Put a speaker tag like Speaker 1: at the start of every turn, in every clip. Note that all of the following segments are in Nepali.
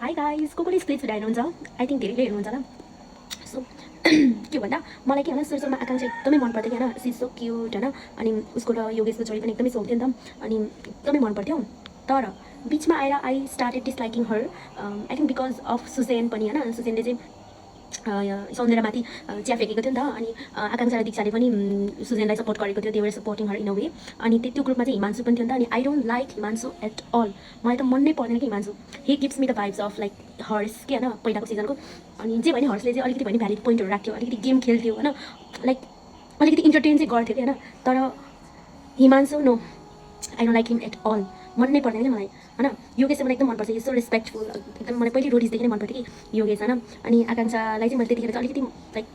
Speaker 1: हाई गाइज को स्प्लिट्स भिडियो हेर्नुहुन्छ आई थिङ्क धेरैले हेर्नुहुन्छ होला सो के भन्दा मलाई के होइन सुरुमा आकाङ्क्षा एकदमै मन पर्थ्यो कि होइन सी सो क्युट होइन अनि उसको र योगेशको जोडी पनि एकदमै सोध्थ्यो नि त अनि एकदमै मन पर्थ्यो तर बिचमा आएर I started disliking her I think because of Sujen पनि होइन सुजेनले चाहिँ सौन्दर्यमाथि चिया फेकेको थियो नि त अनि आकाङ्क्षा र दीक्षाले पनि सुजेनलाई सपोर्ट गरेको थियो they were supporting her in a way अनि त्यो ग्रुपमा चाहिँ हिमांशु पनि थियो नि त अनि I don't like Himanshu at all मलाई त मन नै पर्दैन कि Himanshu he gives me the vibes of like hers के होइन पहिलाको सिजनको अनि जे भने हर्सले चाहिँ अलिकति भने भ्यालिड पोइन्टहरू राख्थ्यो अलिकति गेम खेल्थ्यो होइन लाइक अलिकति इन्टरटेन चाहिँ गर्थ्यो कि होइन तर Himanshu no I don't like him at all मन नै पर्दैन कि मलाई होइन योगेश चाहिँ मलाई एकदम मनपर्छ सो रेस्पेक्टफुल एकदम मलाई पहिले रोडिसदेखि नै मन पर्थ्यो कि योगेश होइन अनि आकाङ्क्षालाई चाहिँ मैले त्यतिखेर चाहिँ अलिकति like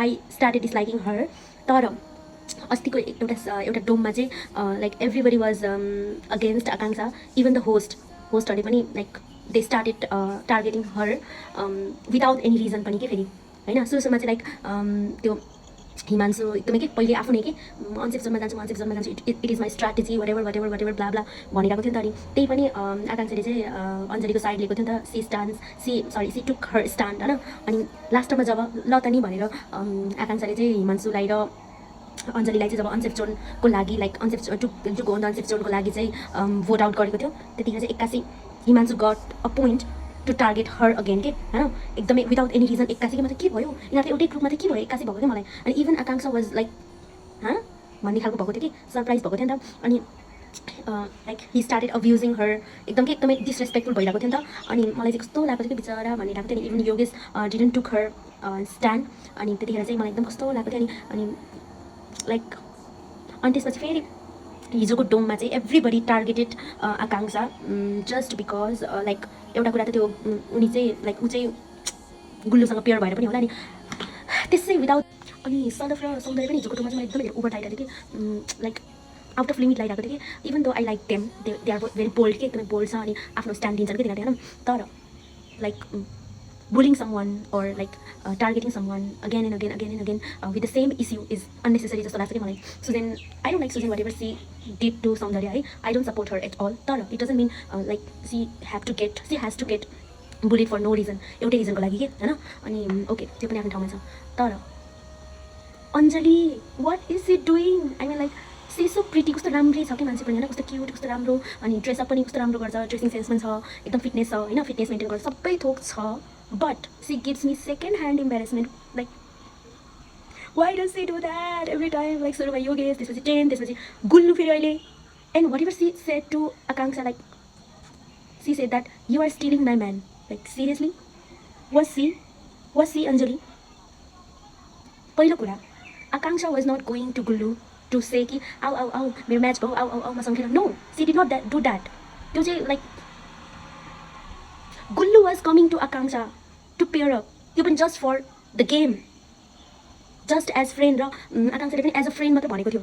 Speaker 1: I started disliking her तर अस्तिको एउटा डोममा चाहिँ like everybody was against Akanksha even the होस्टहरूले पनि like they started targeting her without any reason पनि के फेरि होइन सुरुमा चाहिँ लाइक त्यो हिमांशु एकदमै के पहिले आफू नै कि अनसेफ जोनमा जान्छु it is my strategy whatever blah blah भनिरहेको थियो नि त अनि त्यही पनि आकाङ्क्षाले चाहिँ अञ्जलीको साइड लिएको थियो नि त सी टुक हर स्ट्यान्ड होइन अनि लास्टमा जब ल त नि भनेर आकाङ्क्षाले चाहिँ हिमांशुलाई र अञ्जलीलाई चाहिँ जब अनसेफ जोनको लागि like unsafe to go unsafe जोनको लागि चाहिँ भोट आउट गरेको थियो त्यतिखेर चाहिँ एक्कासी Himanshu got a point to target her again के होइन एकदमै विदाउट एनी रिजन एक्कासी कि मतलब के भयो यिनीहरू एउटै ग्रुपमा त के भयो एक्कासी भएको थियो मलाई अनि इभन आकाङ्क्षा वाज लाइक भन्ने खालको भएको थियो कि सरप्राइज भएको थियो नि त अनि लाइक हि स्टार्टेड अब्युजिङ हर एकदमै डिसरेस्पेक्टफुल भइरहेको थियो नि त अनि मलाई चाहिँ कस्तो लागेको थियो कि बिचरा भनिरहेको थियो नि even Yogesh didn't took her stand अनि त्यतिखेर चाहिँ मलाई एकदम कस्तो लागेको थियो अनि लाइक अनि त्यसपछि फेरि हिजोको डोममा चाहिँ एभ्रीबडी टार्गेटेड आकाङ्क्षा जस्ट बिकज लाइक एउटा कुरा त त्यो उनी चाहिँ लाइक ऊ चाहिँ गुल्लुसँग पेयर भएर पनि होला नि त्यसै विदाउट अनि सदफ र सौन्दर्य पनि हिजोको डोममा चाहिँ मलाई एकदमै धेरै ओभर आइरहेको थियो कि लाइक आउट अफ लिमिट लगाइरहेको थियो कि even though I like them they are very bold के एकदमै बोल्ड छ अनि आफ्नो स्ट्यान्ड दिन्छन् कि तिनीहरूले होइन तर like bullying someone or like targeting someone again and again with the same issue is unnecessary just लाग्छ कि मलाई Susan I don't like Susan whatever she did to Saundarya I don't support her at all तर it doesn't mean like she has to get bullied for no reason एउटै रिजनको लागि के हैन अनि ओके त्यो पनि आफ्नो ठाउँमा छ तर Anjali what is she doing I mean like she is so pretty कस्तो राम्रै छ कि मान्छे पनि हैन कस्तो क्युट कस्तो राम्रो अनि ड्रेसअप पनि कस्तो राम्रो गर्छ ड्रेसिङ सेन्स पनि छ एकदम फिटनेस छ हैन फिटनेस मेन्टेन गर्छ सबै थोक छ but she gives me second hand embarrassment like why does she do that every time like सुरुमा योगेश त्यसपछि 10 त्यसपछि गुल्लु फेरि अहिले and whatever she said to Akanksha like she said that you are stealing my man like seriously was she Anjali पहिलो कुरा Akanksha was not going to Gullu to say कि आउ मेरो म्याच भयो आउ मसँग खेल no she did not do that त्यो चाहिँ like Gullu was coming to Akanksha to pair up even just for the game just as friend र आकाङ्क्षाले पनि as a friend मात्र भनेको थियो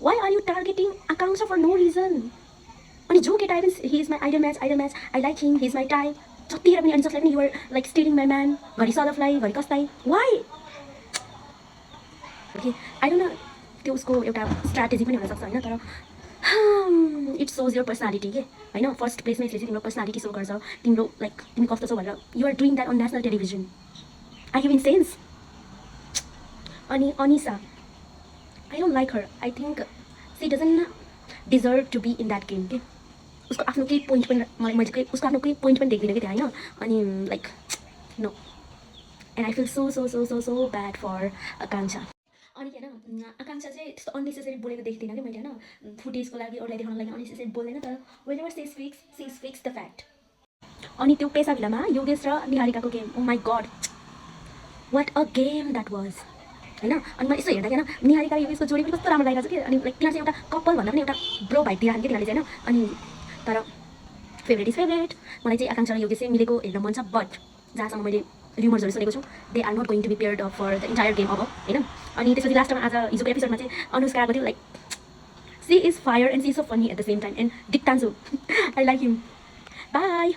Speaker 1: why are you targeting Akanksha for no reason अनि जो केटा आइभन he is my idol match I like him he is my type जतिखेर पनि अनि जसलाई पनि you are like stealing my man घरि सदफलाई घरि कसलाई why okay I don't know त्यो उसको एउटा स्ट्राटेजी पनि हुन सक्छ हैन तर इट सोज योर पर्सनालिटी के होइन फर्स्ट प्लेसमा यसले चाहिँ तिम्रो पर्सनालिटी सो गर्छ तिम्रो लाइक तिमी कस्तो छौ भनेर you are doing that on national television I have in sense अनि Anisha I don't like her I think she doesn't deserve to be in that game के उसको आफ्नो केही पोइन्ट पनि मैले उसको आफ्नो केही पोइन्ट पनि देख्दिनँ कि त्यहाँ होइन अनि like no and I feel so bad for Akanksha अनि होइन आकाङ्क्षा चाहिँ त्यस्तो अननेसेसरी बोलेको देख्दिनँ कि मैले होइन फुटेजको लागि अरूलाई देखाउनको लागि अननेसेसरी बोल्दैन तर whenever she is fix the fact अनि त्यो पेसा भिलामा योगेश र निहारिकाको game oh my god what a game that was होइन अनि मैले यसो हेर्दा होइन निहारिका र योगेशको जोडी पनि कस्तो राम्रो लागिरहेको छ कि अनि लाइक तिनीहरू चाहिँ एउटा कपाल भन्दा पनि एउटा ब्रो भाइब दिइरहेको कि तिनीहरूले चाहिँ होइन अनि तर फेभरेट इज फेभरेट मलाई चाहिँ आकाङ्क्षा र योगेश चाहिँ मिलेको हेर्न मन छ बट जहाँसम्म मैले र्युमर्सहरू सुनेको छु they are not going to be paired off for the entire game अब होइन अनि त्यसपछि लास्टमा आज हिजोको एपिसोडमा चाहिँ अनुष्का आएको थियो like she is fire and she is so funny at the same time and दिक्तान्सु आई लाइक हिम बाई